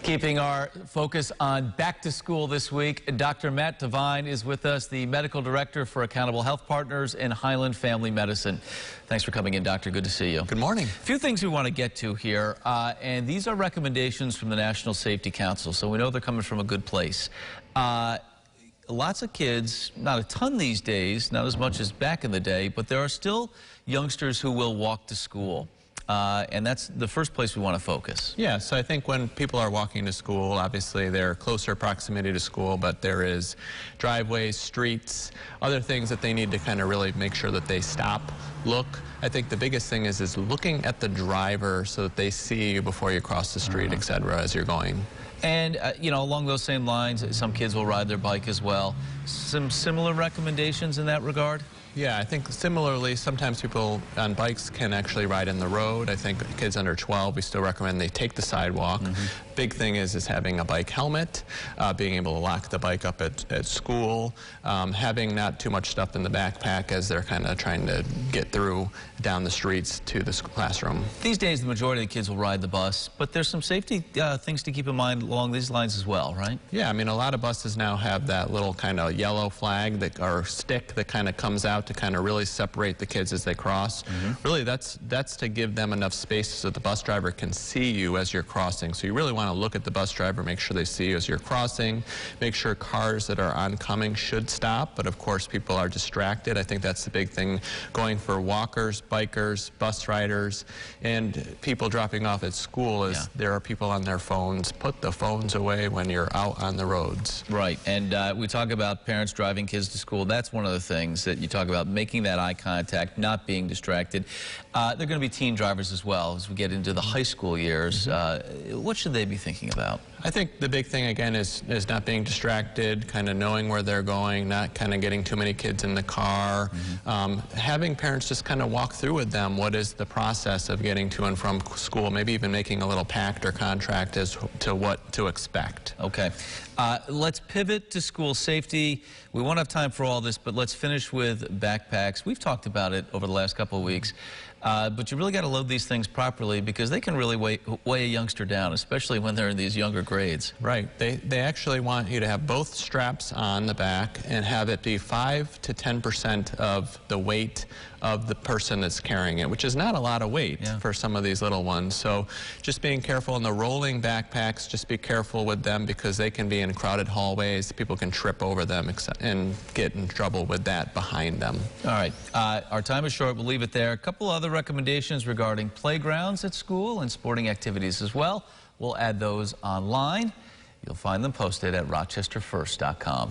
Keeping our focus on back to school this week, Dr. Matt Devine is with us, the medical director for Accountable Health Partners and Highland Family Medicine. Thanks for coming in, doctor. Good to see you. Good morning. A few things we want to get to here, and these are recommendations from the National Safety Council, so we know they're coming from a good place. Lots of kids, not a ton these days, not as much as back in the day, but there are still youngsters who will walk to school. And that's the first place we want to focus. Yeah, so I think when people are walking to school, obviously they're closer proximity to school, but there is driveways, streets, other things that they need to kind of really make sure that they stop, look. I think the biggest thing is looking at the driver so that they see you before you cross the street, et cetera, as you're going. And, you know, along those same lines, some kids will ride their bike as well. Some similar recommendations in that regard? Yeah, I think similarly, sometimes people on bikes can actually ride in the road. I think kids under 12, we still recommend they take the sidewalk. Big thing is having a bike helmet, being able to lock the bike up at school, having not too much stuff in the backpack as they're kind of trying to get through down the streets to the classroom. These days, the majority of the kids will ride the bus, but there's some safety things to keep in mind along these lines as well, right? Yeah, I mean, a lot of buses now have that little kind of yellow flag that, or stick that kind of comes out to kind of really separate the kids as they cross. Really, that's to give them enough space so the bus driver can see you as you're crossing. So you really want to look at the bus driver, make sure they see you as you're crossing, make sure cars that are oncoming should stop, but of course people are distracted. I think that's the big thing going for walkers, bikers, bus riders, and people dropping off at school is there are people on their phones. Put the phones away when you're out on the roads. Right, and we talk about parents driving kids to school. That's one of the things that you talk about, making that eye contact, not being distracted. There are going to be teen drivers as well as we get into the high school years. What should they be thinking about? I think the big thing, again, is not being distracted, kind of knowing where they're going, not kind of getting too many kids in the car. Having parents just kind of walk through with them what is the process of getting to and from school, maybe even making a little pact or contract as to what to expect. Okay. Let's pivot to school safety. We won't have time for all this, but let's finish with backpacks. We've talked about it over the last couple of weeks, but you really got to load these things properly because they can really weigh a youngster down, especially when they're in these younger grades. Right. They actually want you to have both straps on the back and have it be 5 to 10% of the weight of the person that's carrying it, which is not a lot of weight for some of these little ones. So just being careful in the rolling backpacks, just be careful with them because they can be in crowded hallways. People can trip over them and get in trouble with that behind them. All right. Our time is short. We'll leave it there. A couple other recommendations regarding playgrounds at school and sporting activities as well. We'll add those online. You'll find them posted at rochesterfirst.com.